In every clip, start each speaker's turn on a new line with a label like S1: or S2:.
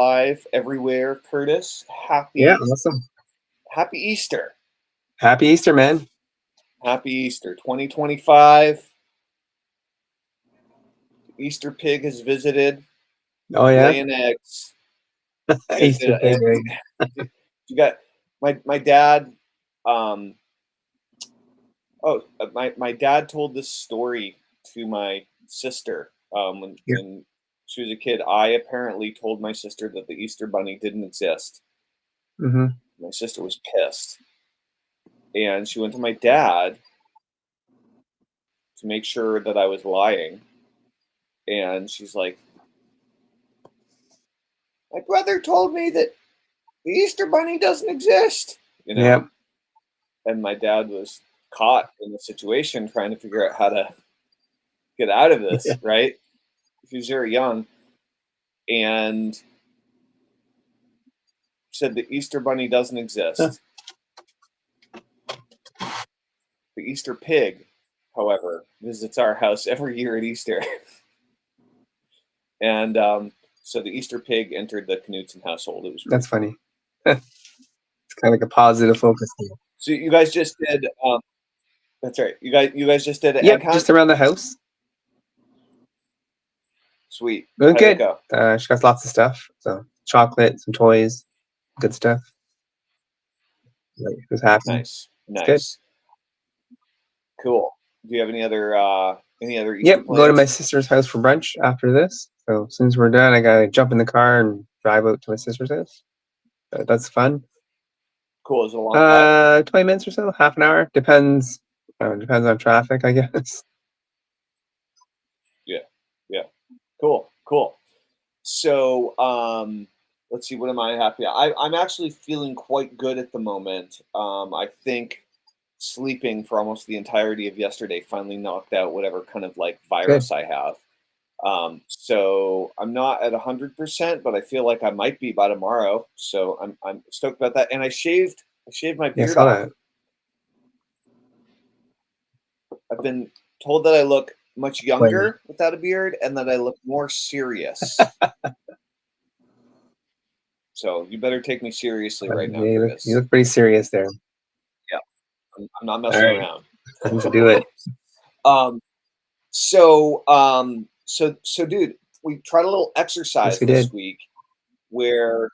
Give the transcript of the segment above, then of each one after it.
S1: Live everywhere, Curtis.
S2: Yeah, awesome.
S1: Happy Easter.
S2: Happy Easter, man.
S1: Happy Easter 2025. Easter pig has visited,
S2: Oh yeah,
S1: laying eggs. You guys
S2: Easter pig.
S1: you got my dad. Um, my dad told this story to my sister
S2: Yeah.
S1: when she was a kid. I apparently told my sister that the Easter bunny didn't exist.
S2: Mm-hmm.
S1: My sister was pissed, and she went to my dad to make sure that I was lying. And she's like, my brother told me that the Easter Bunny doesn't exist, you know?
S2: Yeah.
S1: And my dad was caught in the situation trying to figure out how to get out of
S2: Yeah.
S1: this, right? He was very young. And said the Easter Bunny doesn't
S2: Huh.
S1: exist. The Easter pig, however, visits our house every year at Easter. And so the Easter pig entered the Knudsen household. It was pretty
S2: That's funny. It's kind of like a positive focus there.
S1: So you guys just did. That's right. You guys just did an egg
S2: Yep,
S1: hunt.
S2: just around the house.
S1: Sweet.
S2: Really
S1: How'd it
S2: good.
S1: go?
S2: She got lots of stuff. So chocolate, some toys, good stuff. Like, who's happy?
S1: Nice.
S2: It's good.
S1: Nice. Cool. Do you have any other Easter
S2: Yep, go to my
S1: plans?
S2: sister's house for brunch after this. So as soon as we're done, I gotta jump in the car and drive out to my sister's house. That's fun.
S1: Cool. Is it a long drive?
S2: 20 minutes or so, half an hour. Depends. Depends on traffic, I guess.
S1: Yeah. Yeah. Cool. Cool. So let's see. What am I happy? I'm actually feeling quite good at the moment. I think sleeping for almost the entirety of yesterday finally knocked out whatever kind of like
S2: Good.
S1: virus I have. So I'm not at 100%, but I feel like I might be by tomorrow. So I'm stoked about that. And I shaved my
S2: Yeah, I
S1: beard
S2: saw
S1: off.
S2: that.
S1: I've been told that I look much
S2: Funny.
S1: younger without a beard and that I look more serious. So you better take me seriously right now,
S2: Yeah, you
S1: Curtis.
S2: look pretty serious there.
S1: Yeah, I'm not
S2: All
S1: messing
S2: right,
S1: around.
S2: time to do it.
S1: um, so, dude, we tried a little
S2: Yes,
S1: exercise
S2: we
S1: this
S2: did.
S1: week where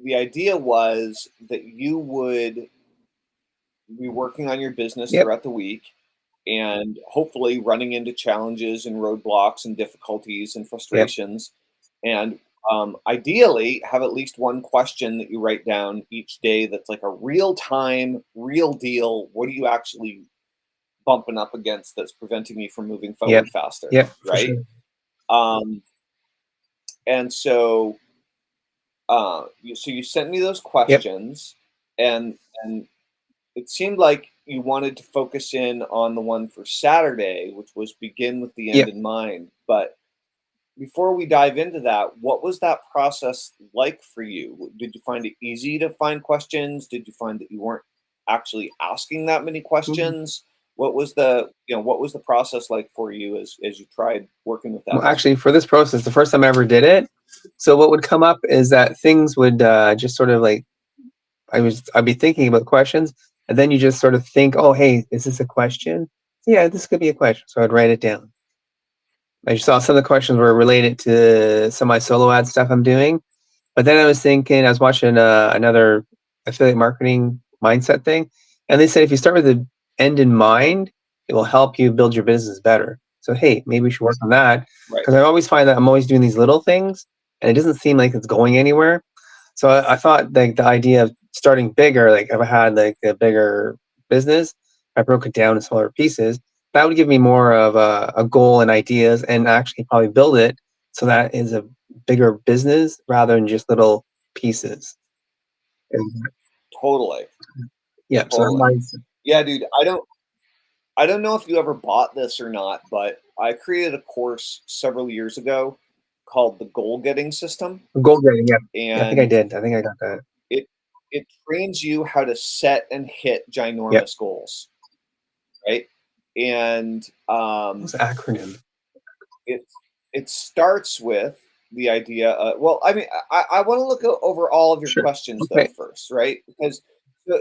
S1: the idea was that you would be working on your business
S2: Yep.
S1: throughout the week and hopefully running into challenges and roadblocks and difficulties and
S2: Yep.
S1: frustrations. And ideally, have at least one question that you write down each day that's like a real time, real deal. What are you actually bumping up against that's preventing you from moving
S2: Yep.
S1: forward faster?
S2: Yep. For
S1: Right.
S2: sure.
S1: Um, and so, you sent me those
S2: Yep.
S1: questions, and it seemed like you wanted to focus in on the one for Saturday, which was begin with the end
S2: Yep.
S1: in mind. But before we dive into that, what was that process like for you? Did you find it easy to find questions? Did you find that you weren't actually asking that many
S2: Mhm.
S1: questions? What was the process like for you as you tried working with that
S2: Well,
S1: this
S2: actually,
S1: week?
S2: for this process, the first time I ever did it, so what would come up is that things would just sort of like I'd be thinking about questions, and then you just sort of think, oh, hey, is this a question? Yeah, this could be a question. So I'd write it down. I saw some of the questions were related to some of my solo ad stuff I'm doing, but then I was thinking, I was watching another affiliate marketing mindset thing, and they said if you start with the end in mind, it will help you build your business better. So hey, maybe we should work on that
S1: Right.
S2: because I always find that I'm always doing these little things, and it doesn't seem like it's going anywhere. So I thought like the idea of starting bigger, like if I had like a bigger business, I broke it down in smaller pieces. That would give me more of a goal and ideas, and actually probably build it so that is a bigger business rather than just little pieces. And
S1: Totally.
S2: yeah, so that
S1: Totally.
S2: mindset.
S1: Yeah, dude. I don't know if you ever bought this or not, but I created a course several years ago called the Goal Getting System,
S2: Goal getting, yeah. Yeah, I think I
S1: and
S2: did. I think I got that.
S1: it it trains you how to set and hit
S2: Yep.
S1: ginormous goals, right? And
S2: What's the acronym?
S1: it it starts with the idea. Well, I mean, I want to look over all of your
S2: Sure.
S1: questions though
S2: Okay.
S1: first, right? Because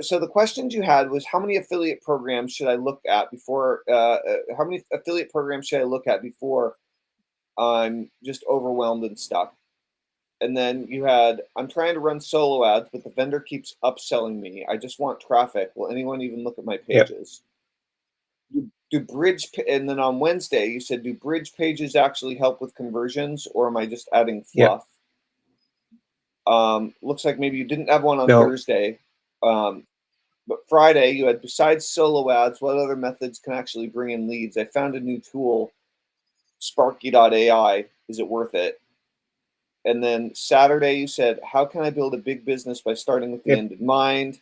S1: so the questions you had was how many affiliate programs should I look at before? How many affiliate programs should I look at before I'm just overwhelmed and stuck? And then you had, I'm trying to run solo ads, but the vendor keeps upselling me. I just want traffic. Will anyone even look at my
S2: Yep.
S1: pages? And then on Wednesday, you said, do bridge pages actually help with conversions, or am I just adding
S2: Yep.
S1: fluff? Looks like maybe you didn't have one on
S2: No.
S1: Thursday. But Friday, you had, besides solo ads, what other methods can actually bring in leads? I found a new tool, Sparky.ai. Is it worth it? And then Saturday, you said, how can I build a big business by starting with the
S2: Yep.
S1: end in mind?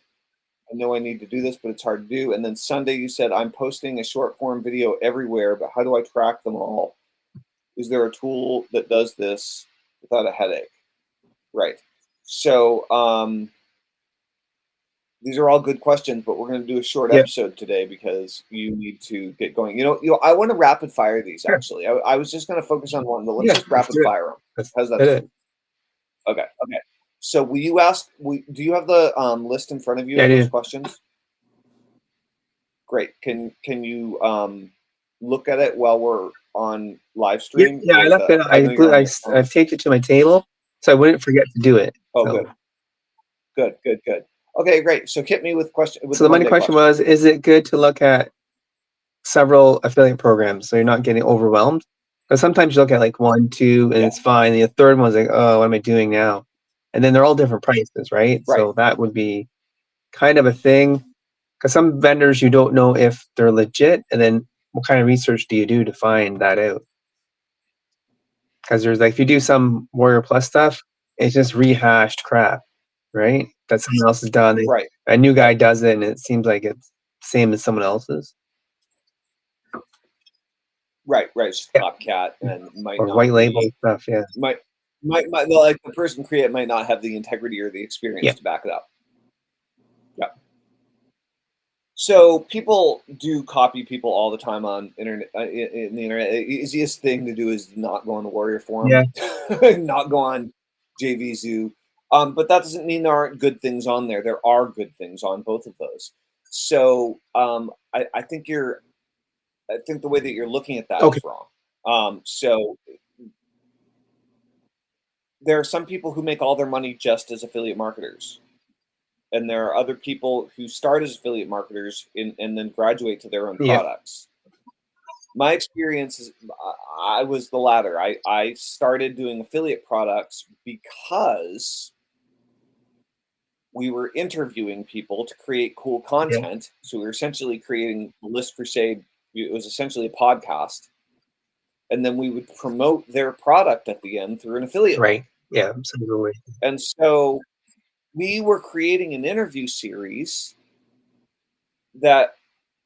S1: I know I need to do this, but it's hard to do. And then Sunday, you said, I'm posting a short form video everywhere, but how do I track them all? Is there a tool that does this without a headache? Right. So these are all good questions, but we're going to do a short
S2: Yep.
S1: episode today because you need to get going. I want to rapid fire these
S2: Sure.
S1: actually. I was just going to focus on one, but let's
S2: Yeah,
S1: just
S2: let's
S1: rapid
S2: do it.
S1: fire them.
S2: Let's
S1: How's that?
S2: do it.
S1: Okay. Okay. So will you ask? Do you have the list in front of you
S2: Yeah, I
S1: of those
S2: do.
S1: questions? Great. Can you look at it while we're on live
S2: Yeah,
S1: stream?
S2: yeah. I
S1: With
S2: left it.
S1: I know you're on your phone.
S2: I've taped it to my table, so I wouldn't forget to do it.
S1: Oh,
S2: So,
S1: good. Okay, great. So hit me with
S2: so the money
S1: Monday
S2: question was: is it good to look at several affiliate programs so you're not getting overwhelmed? Because sometimes you look at like 1, 2, and
S1: Yeah.
S2: it's fine. And the third one's like, oh, what am I doing now? And then they're all different prices, right?
S1: Right.
S2: So that would be kind of a thing. Because some vendors you don't know if they're legit, and then what kind of research do you do to find that out? Because there's like, if you do some Warrior Plus stuff, it's just rehashed crap, right? That someone else has done.
S1: Right.
S2: A new guy does it, and it seems like it's same as someone else's.
S1: Right. It's
S2: Yeah.
S1: copycat and might
S2: Or
S1: not
S2: white label
S1: be,
S2: stuff, yeah.
S1: might like the person create might not have the integrity or the experience
S2: Yeah.
S1: to back it up. Yeah. So people do copy people all the time on internet. In the internet, the easiest thing to do is not go on the Warrior forum, not go on JV Zoo. But that doesn't mean there aren't good things on there. There are good things on both of those. So I think the way that you're looking at that
S2: Okay.
S1: is wrong. So there are some people who make all their money just as affiliate marketers. And there are other people who start as affiliate marketers and then graduate to their own
S2: Yeah.
S1: products. My experience is I was the latter. I started doing affiliate products because we were interviewing people to create cool content. So we were essentially creating a list crusade. It was essentially a podcast. And then we would promote their product at the end through an affiliate
S2: Right.
S1: link.
S2: Yeah. Absolutely.
S1: And so we were creating an interview series that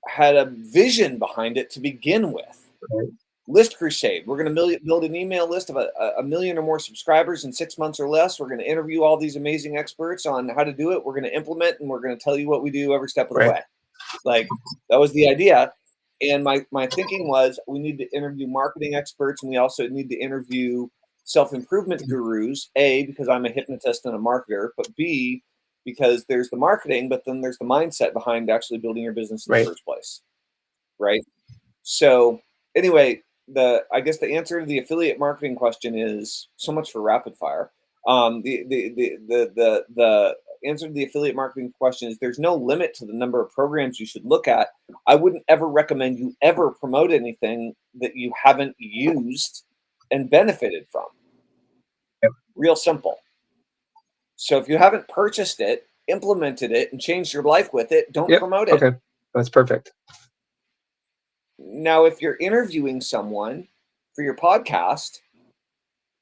S1: had a vision behind it to begin with.
S2: Right.
S1: List crusade. We're going to build an email list of a million or more subscribers in 6 months or less. We're going to interview all these amazing experts on how to do it. We're going to implement, and we're going to tell you what we do every step of the way. Like, that was the idea. And my thinking was, we need to interview marketing experts, and we also need to interview self-improvement gurus. A, because I'm a hypnotist and a marketer, but B, because there's the marketing, but then there's the mindset behind actually building your business in the first place. Right. So anyway, I guess the answer to the affiliate marketing question is, so much for rapid fire. The answer to the affiliate marketing question is, there's no limit to the number of programs you should look at. I wouldn't ever recommend you ever promote anything that you haven't used and benefited from. Real simple. So if you haven't purchased it, implemented it, and changed your life with it, don't promote it.
S2: Okay. That's perfect.
S1: Now, if you're interviewing someone for your podcast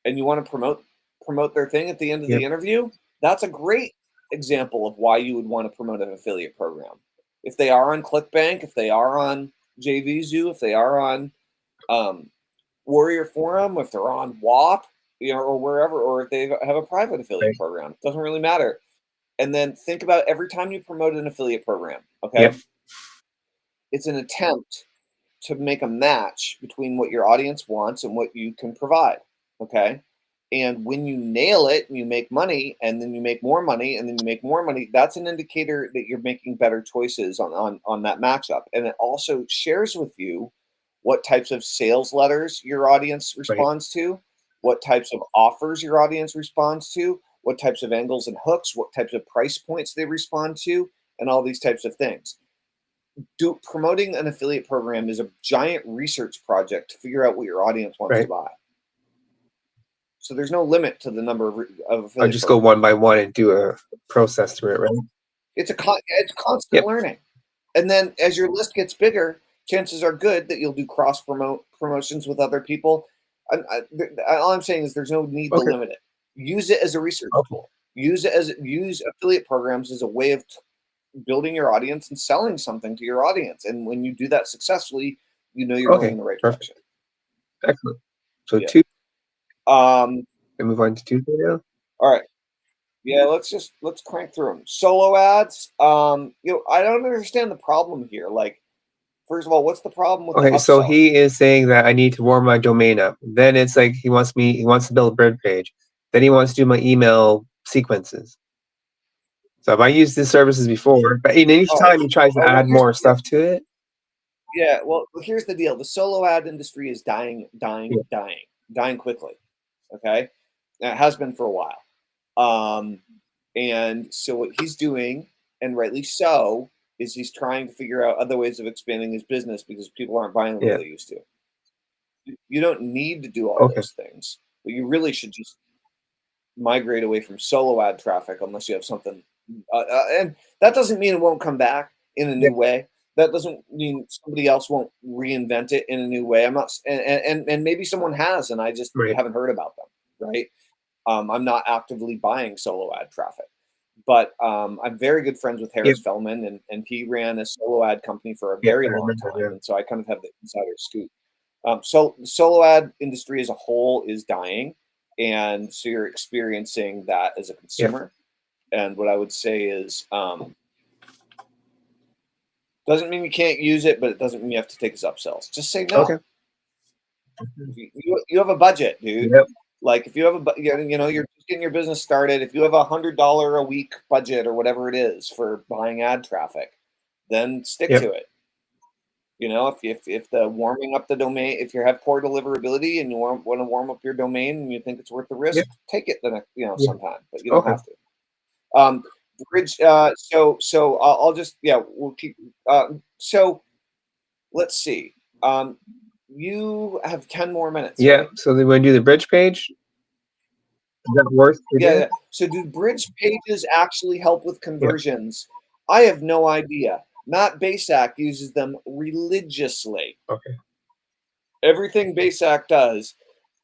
S1: and you want to promote their thing at the end of the interview, that's a great example of why you would want to promote an affiliate program. If they are on ClickBank, if they are on JVZoo, if they are on Warrior Forum, if they're on WAP, or wherever, or if they have a private affiliate program, doesn't really matter. And then think about every time you promote an affiliate program, okay? It's an attempt to make a match between what your audience wants and what you can provide, okay? And when you nail it and you make money, and then you make more money, and then you make more money, that's an indicator that you're making better choices on that matchup. And it also shares with you what types of sales letters your audience
S2: Right.
S1: responds to, what types of offers your audience responds to, what types of angles and hooks, what types of price points they respond to, and all these types of things. Promoting an affiliate program is a giant research project to figure out what your audience wants to
S2: Right.
S1: buy. So there's no limit to the number of
S2: I'll
S1: affiliate
S2: just go
S1: programs.
S2: one by one and do a process through it, right?
S1: It's constant
S2: Yep.
S1: learning. And then as your list gets bigger, chances are good that you'll do promotions with other people. All I'm saying is there's no need to
S2: Okay.
S1: limit it. Use it as a research
S2: Okay.
S1: tool. Use affiliate programs as a way of building your audience and selling something to your audience. And when you do that successfully, you know you're going
S2: Okay.
S1: in the right
S2: Perfect.
S1: direction.
S2: Excellent. So
S1: Yeah.
S2: Tuesday,
S1: Um,
S2: we move on to Tuesday now.
S1: all right. Yeah, let's crank through them. Solo ads. I don't understand the problem here. Like, first of all, what's the problem with the
S2: Okay, so
S1: upselling?
S2: he is saying that I need to warm my domain up. Then it's like he wants to build a grid page. Then he wants to do my email sequences. So I used these services before, but each
S1: Oh,
S2: time he tries to
S1: well,
S2: add
S1: here's the
S2: more
S1: deal.
S2: stuff to it.
S1: Yeah, well, here's the deal. The solo ad industry is dying, dying,
S2: Yeah.
S1: dying, dying quickly. Okay, and it has been for a while. Um, and so what he's doing, and rightly so, is he's trying to figure out other ways of expanding his business because people aren't buying the way
S2: Yeah.
S1: they used to. You don't need to do all
S2: Okay.
S1: those things, but you really should just migrate away from solo ad traffic unless you have something. And that doesn't mean it won't come back in a
S2: Yeah.
S1: new way. That doesn't mean somebody else won't reinvent it in a new way. I'm not, and maybe someone has, and I just
S2: Right.
S1: haven't heard about them. Right? I'm not actively buying solo ad traffic, but I'm very good friends with
S2: Yep.
S1: Harris Fellman, and he ran a solo ad company for a
S2: Yep.
S1: very
S2: I
S1: long
S2: remember.
S1: time,
S2: Yeah.
S1: and so I kind of have the insider scoop. So the solo ad industry as a whole is dying, and so you're experiencing that as a
S2: Yep.
S1: consumer. And what I would say is, doesn't mean you can't use it, but it doesn't mean you have to take as upsells. Just say no.
S2: Okay.
S1: You have a budget, dude.
S2: Yep.
S1: Like if you have you're just getting your business started. If you have $100 a week budget or whatever it is for buying ad traffic, then stick
S2: Yep.
S1: to it. If the warming up the domain, if you have poor deliverability and you want to warm up your domain and you think it's worth the risk,
S2: Yep.
S1: take it the next,
S2: Yeah.
S1: sometime, but you don't
S2: Okay.
S1: have to. Bridge. So I'll just we'll keep. So let's see. You have 10 more minutes,
S2: Yeah.
S1: right?
S2: So then when you do the bridge page, is that worth to
S1: Yeah,
S2: do?
S1: yeah. So do bridge pages actually help with
S2: Yep.
S1: conversions? I have no idea. Matt Basak uses them religiously.
S2: Okay.
S1: Everything Basak does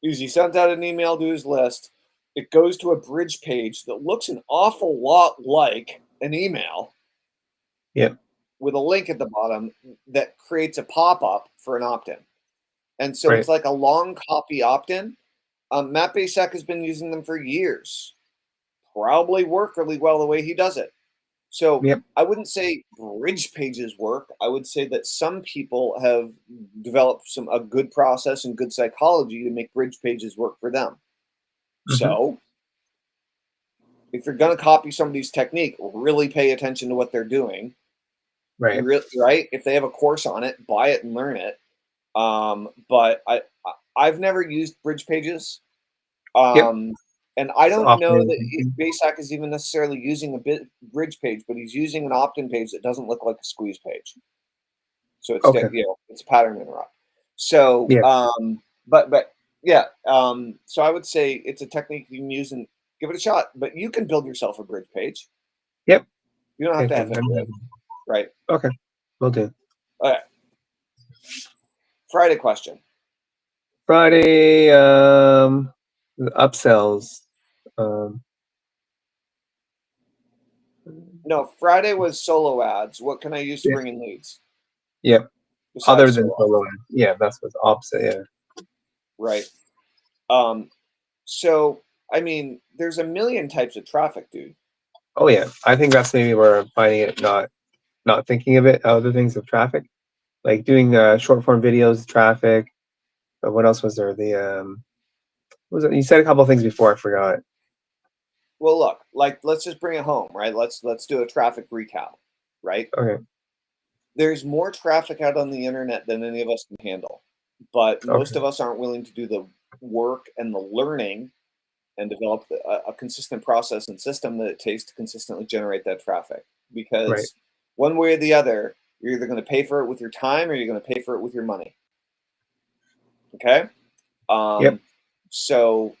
S1: is he sends out an email to his list. It goes to a bridge page that looks an awful lot like an email
S2: Yep.
S1: with a link at the bottom that creates a pop-up for an opt-in. And so it's
S2: Right.
S1: like a long copy opt-in. Matt Basak has been using them for years. Probably work really well the way he does it. So
S2: Yep.
S1: I wouldn't say bridge pages work. I would say that some people have developed a good process and good psychology to make bridge pages work for them.
S2: Hmm.
S1: So if you're going to copy somebody's technique, really pay attention to what they're doing.
S2: Right.
S1: Right? If they have a course on it, buy it and learn it. But I've never used bridge pages.
S2: Yep.
S1: And I
S2: It's
S1: don't know
S2: often.
S1: that Basak is even necessarily using a bridge page, but he's using an opt-in page that doesn't look like a squeeze page. So it's
S2: Okay.
S1: it's a pattern interrupt. So
S2: Yeah.
S1: but yeah, so I would say it's a technique you can use and give it a shot. But you can build yourself a bridge page.
S2: Yep.
S1: You don't have to have
S2: Okay.
S1: it, right?
S2: Okay. Will do.
S1: Okay. Friday question.
S2: Friday, the upsells. Um,
S1: No, Friday was solo ads. What can I use to
S2: yeah.
S1: bring in leads
S2: Yep. Other
S1: besides
S2: than
S1: solo ads?
S2: solo ads. Yeah, that's what's opposite. Yeah.
S1: Right. Um, so I mean, there's a million types of traffic, dude.
S2: Oh yeah. I think that's maybe where I'm finding it not thinking of it. Other things of traffic, like doing short form videos, traffic. But what else was there? The What was it? You said a couple things before. I forgot.
S1: Well, look, like let's just bring it home, right? Let's do a traffic recap, right?
S2: Okay.
S1: There's more traffic out on the internet than any of us can handle, but most
S2: Okay.
S1: of us aren't willing to do the work and the learning and develop a consistent process and system that it takes to consistently generate that traffic.
S2: Right.
S1: Because one way or the other, you're either going to pay for it with your time or you're going to pay for it with your money. Okay.
S2: Yep.
S1: Um, so,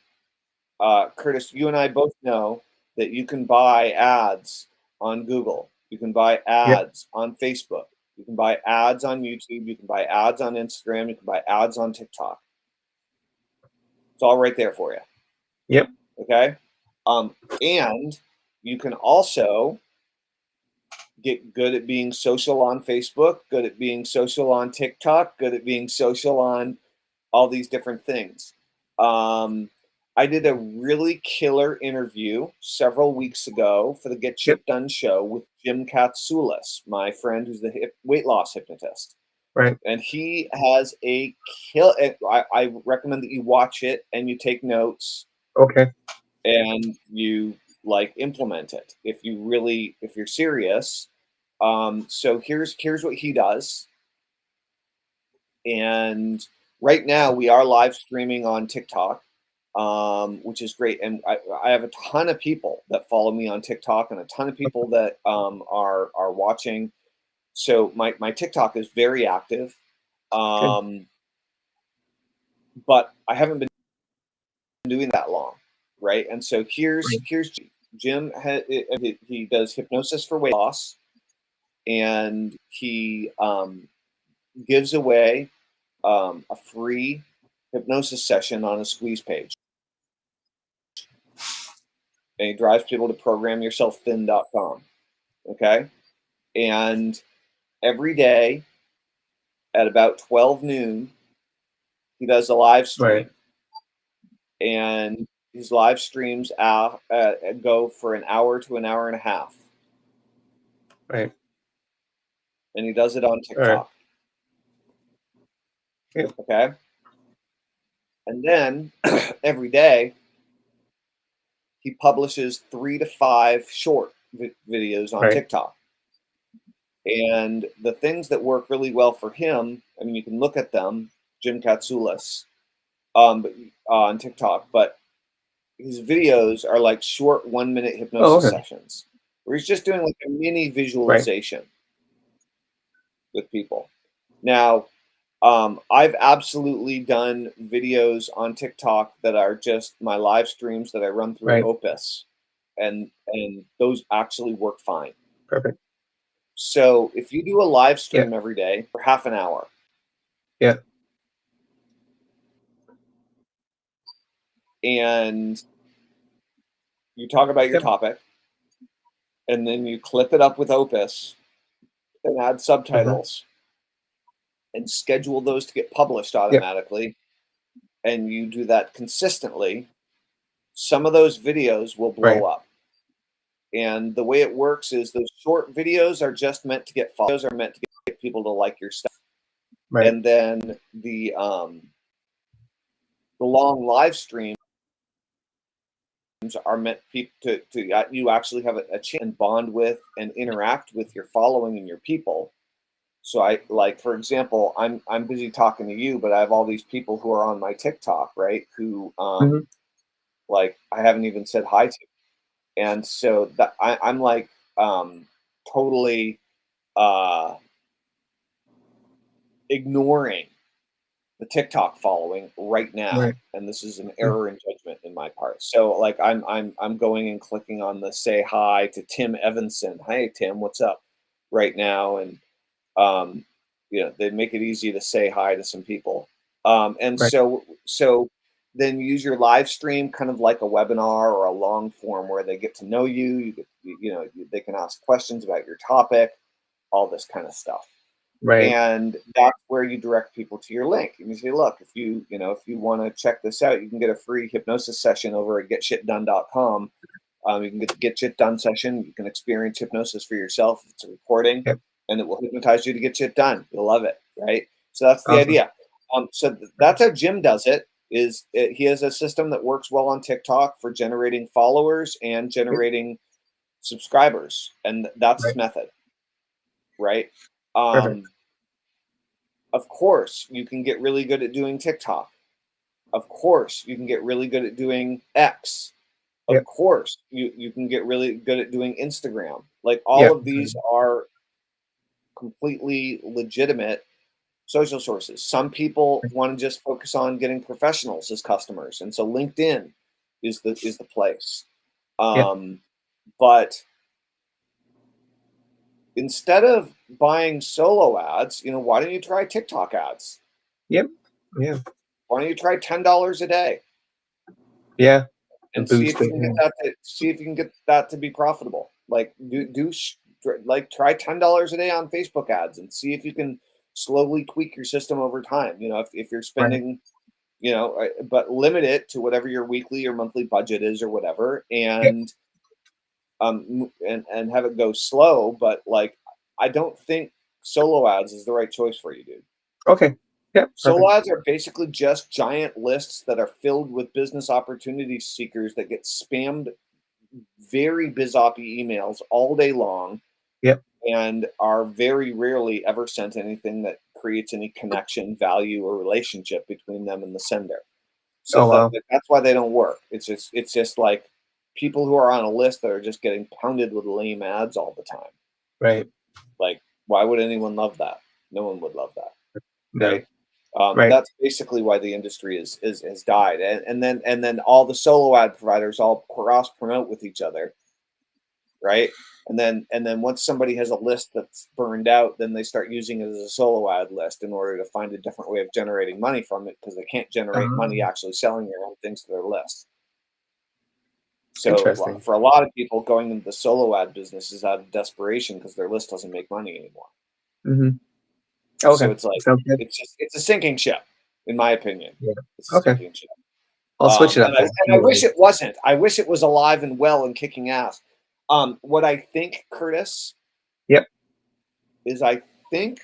S1: Curtis, you and I both know that you can buy ads on Google. You can buy
S2: Yep.
S1: ads on Facebook. You can buy ads on YouTube. You can buy ads on Instagram. You can buy ads on TikTok. It's all right there for you.
S2: Yep.
S1: Okay. And you can also get good at being social on Facebook, good at being social on TikTok, good at being social on all these different things. Um, I did a really killer interview several weeks ago for the Get
S2: Yep.
S1: Shit Done show with Jim Katsoulis, my friend who's the weight loss hypnotist.
S2: Right.
S1: And he has a kill. I recommend that you watch it and you take notes
S2: Okay.
S1: and you like implement it if you're serious. So here's what he does. And right now we are live streaming on TikTok, which is great. And I have a ton of people that follow me on TikTok and a ton of people that are watching. So my TikTok is very active,
S2: Good.
S1: but I haven't been doing that long, right? And so
S2: Right.
S1: here's Jim. He does hypnosis for weight loss, and he gives away a free hypnosis session on a squeeze page. And he drives people to programyourselfthin.com. Okay. And every day at about 12 noon, he does a live
S2: Right.
S1: stream. And his live streams go for an hour to an hour and a half.
S2: Right.
S1: And he does it on
S2: All right.
S1: TikTok.
S2: Yep.
S1: Okay. And then every day, he publishes 3 to 5 short videos on
S2: Right.
S1: TikTok. And the things that work really well for him, I mean, you can look at them, Jim Katsoulis, on TikTok, but his videos are like short 1 minute
S2: Oh,
S1: hypnosis
S2: okay.
S1: sessions where he's just doing like a mini
S2: Right.
S1: visualization with people. Now, I've absolutely done videos on TikTok that are just my live streams that I run through
S2: Right.
S1: Opus, and those actually work fine.
S2: Perfect.
S1: So if you do a live
S2: Yeah.
S1: stream every day for half an hour,
S2: Yeah.
S1: and you talk about your
S2: Yep.
S1: topic, and then you clip it up with Opus and add
S2: Mm-hmm.
S1: subtitles and schedule those to get published
S2: Yep.
S1: automatically, and you do that consistently, some of those videos will blow
S2: Right.
S1: up. And the way it works is those short videos are just meant to get follows, are meant to get people to like your stuff.
S2: Right.
S1: And then the long live streams are meant to you actually have a chance and bond with and interact with your following and your people. So I like, for example, I'm busy talking to you, but I have all these people who are on my TikTok, right? Who
S2: Mm-hmm.
S1: like I haven't even said hi to, and so that I'm like totally uh, ignoring the TikTok following right now,
S2: Right.
S1: and this is an
S2: Mm.
S1: error in judgment in my part. So like I'm going and clicking on the say hi to Tim Evanson. Hey Tim, what's up? Right now, and um, they make it easy to say hi to some people. And
S2: Right.
S1: so then use your live stream kind of like a webinar or a long form where they get to know you. They can ask questions about your topic, all this kind of stuff.
S2: Right.
S1: And that's where you direct people to your link. And you say, look, if you want to check this out, you can get a free hypnosis session over at getshitdone.com. You can get the Get Shit Done session. You can experience hypnosis for yourself. It's a recording,
S2: Yep.
S1: and it will hypnotize you to get shit done. You'll love it, right? So that's the
S2: Awesome.
S1: idea. So that's how Jim does it. he has a system that works well on TikTok for generating followers and
S2: Yep.
S1: generating subscribers, and that's his
S2: Right.
S1: method, right?
S2: Perfect.
S1: Of course, you can get really good at doing TikTok. Of course, you can get really good at doing X. Of
S2: Yep.
S1: course, you can get really good at doing Instagram. Like all
S2: Yeah.
S1: of these are completely legitimate social sources. Some people want to just focus on getting professionals as customers, and so LinkedIn is the place.
S2: Yep.
S1: Um, but instead of buying solo ads, why don't you try TikTok ads?
S2: Yep. Yeah.
S1: Why don't you try $10 a day
S2: Yeah. The
S1: and see
S2: boost
S1: if you
S2: it.
S1: can get that to be profitable? Like like try $10 a day on Facebook ads and see if you can slowly tweak your system over time. If you're
S2: Right.
S1: spending, but limit it to whatever your weekly or monthly budget is or whatever,
S2: Yep.
S1: and have it go slow. But like, I don't think solo ads is the right choice for you, dude.
S2: Okay. Yep.
S1: Solo
S2: Perfect.
S1: ads are basically just giant lists that are filled with business opportunity seekers that get spammed very bizoppy emails all day long
S2: Yep.
S1: and are very rarely ever sent anything that creates any connection, value, or relationship between them and the sender. So
S2: Oh wow.
S1: that's why they don't work. It's just like people who are on a list that are just getting pounded with lame ads all the time.
S2: Right.
S1: Like, why would anyone love that? No one would love that,
S2: No.
S1: right?
S2: Right.
S1: That's basically why the industry is has died, and then all the solo ad providers all cross promote with each other, right? And then once somebody has a list that's burned out, then they start using it as a solo ad list in order to find a different way of generating money from it because they can't generate money
S2: Um,
S1: actually selling their own things to their list. So
S2: interesting.
S1: for a lot of people, going into the solo ad business is out of desperation because their list doesn't make money anymore.
S2: Mm-hmm.
S1: So
S2: Okay.
S1: it's like
S2: Sounds good.
S1: it's a sinking ship, in my opinion.
S2: Yeah.
S1: It's a
S2: Okay.
S1: sinking ship.
S2: I'll switch it up
S1: And I
S2: then.
S1: and I
S2: No
S1: wish
S2: worries.
S1: it wasn't. I wish it was alive and well and kicking ass. What I think, Curtis,
S2: Yep.
S1: is I think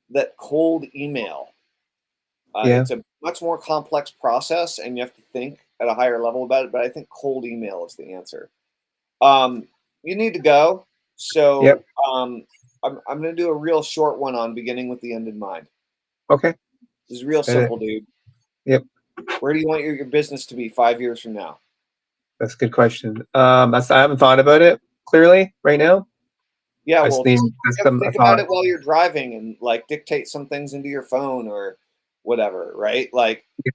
S1: that cold email.
S2: Yeah.
S1: It's a much more complex process, and you have to think at a higher level about it. But I think cold email is the answer. Um, you need to go.
S2: Yep.
S1: So I'm going to do a real short one on beginning with the end in mind.
S2: Okay.
S1: This is real
S2: Hit it.
S1: simple, dude.
S2: Yep.
S1: Where do you want your business to be 5 years from now?
S2: That's a good question. I haven't thought about it clearly right now.
S1: Yeah,
S2: I just
S1: well,
S2: need that's some a
S1: think about
S2: thought.
S1: it while you're driving and like dictate some things into your phone or whatever, right? Like,
S2: Yep.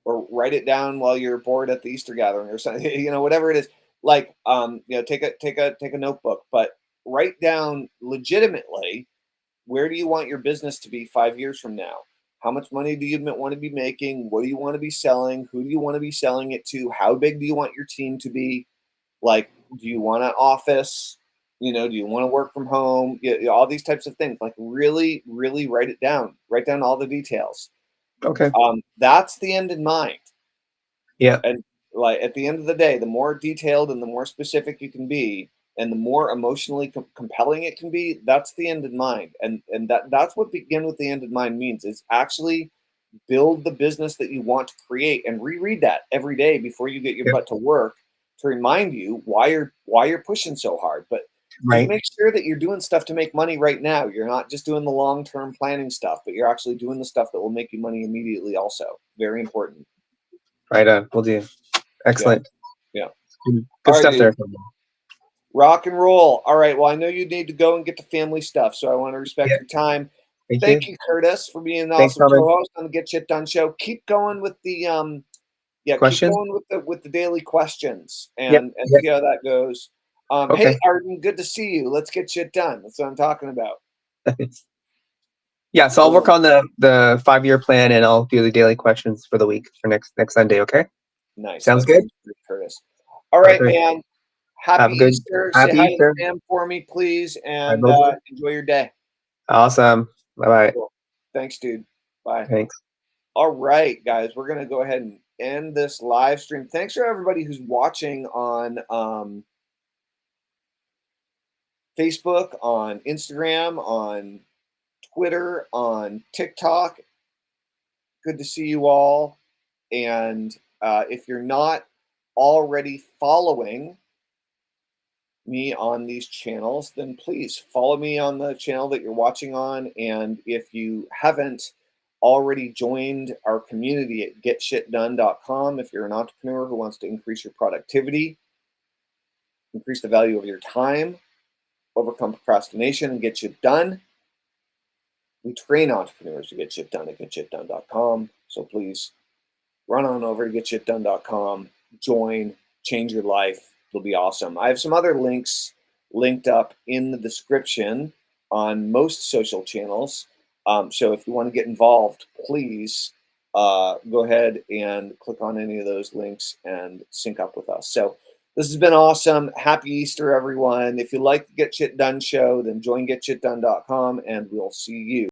S1: or write it down while you're bored at the Easter gathering or something, whatever it is. Like, take a notebook, but write down legitimately, where do you want your business to be 5 years from now? How much money do you want to be making? What do you want to be selling? Who do you want to be selling it to? How big do you want your team to be? Like, do you want an office? Do you want to work from home? All these types of things. Like, really, really write it down. Write down all the details.
S2: Okay.
S1: That's the end in mind.
S2: Yeah.
S1: And like at the end of the day, the more detailed and the more specific you can be, and the more emotionally compelling it can be, that's the end in mind. And that's what begin with the end in mind means, is actually build the business that you want to create and reread that every day before you get your
S2: Yep.
S1: butt to work to remind you why you're pushing so hard. But just
S2: Right.
S1: make sure that you're doing stuff to make money right now. You're not just doing the long-term planning stuff, but you're actually doing the stuff that will make you money immediately also. Very important.
S2: Right on. We'll do.
S1: Yeah.
S2: Excellent.
S1: Yeah.
S2: Good
S1: All right,
S2: stuff
S1: dude.
S2: there.
S1: Rock and roll. All right. Well, I know you need to go and get to family stuff, so I want to respect
S2: Yeah.
S1: your time.
S2: Thank
S1: Thank
S2: you.
S1: you, Curtis, for being an
S2: Thanks,
S1: awesome
S2: Tellman.
S1: co-host on the Get Shit Done show. Keep going with the keep
S2: Questions?
S1: going with the daily questions
S2: Yep.
S1: and
S2: Yep.
S1: see how that goes. Hey,
S2: Okay.
S1: Arden, good to see you. Let's get shit done. That's what I'm talking about.
S2: Yeah. So I'll work
S1: Boom.
S2: on the 5-year plan and I'll do the daily questions for the week for next Sunday. Okay.
S1: Nice.
S2: Sounds
S1: That
S2: good.
S1: sounds great, Curtis. All right,
S2: Perfect.
S1: man.
S2: Have
S1: Happy
S2: a good
S1: Easter. Say
S2: Happy
S1: hi to the
S2: Easter.
S1: fam for me, please,
S2: I
S1: and
S2: will do.
S1: enjoy your day.
S2: Awesome. Bye bye.
S1: Cool. Thanks, dude. Bye.
S2: Thanks.
S1: All right, guys, we're gonna go ahead and end this live stream. Thanks for everybody who's watching on Facebook, on Instagram, on Twitter, on TikTok. Good to see you all. And if you're not already following me on these channels, then please follow me on the channel that you're watching on. And if you haven't already joined our community at getshitdone.com, if you're an entrepreneur who wants to increase your productivity, increase the value of your time, overcome procrastination, and get shit done, we train entrepreneurs to get shit done at getshitdone.com. So please run on over to getshitdone.com, join, change your life. It'll be awesome. I have some other links linked up in the description on most social channels. So if you want to get involved, please go ahead and click on any of those links and sync up with us. So this has been awesome. Happy Easter, everyone. If you like the Get Shit Done show, then join getshitdone.com and we'll see you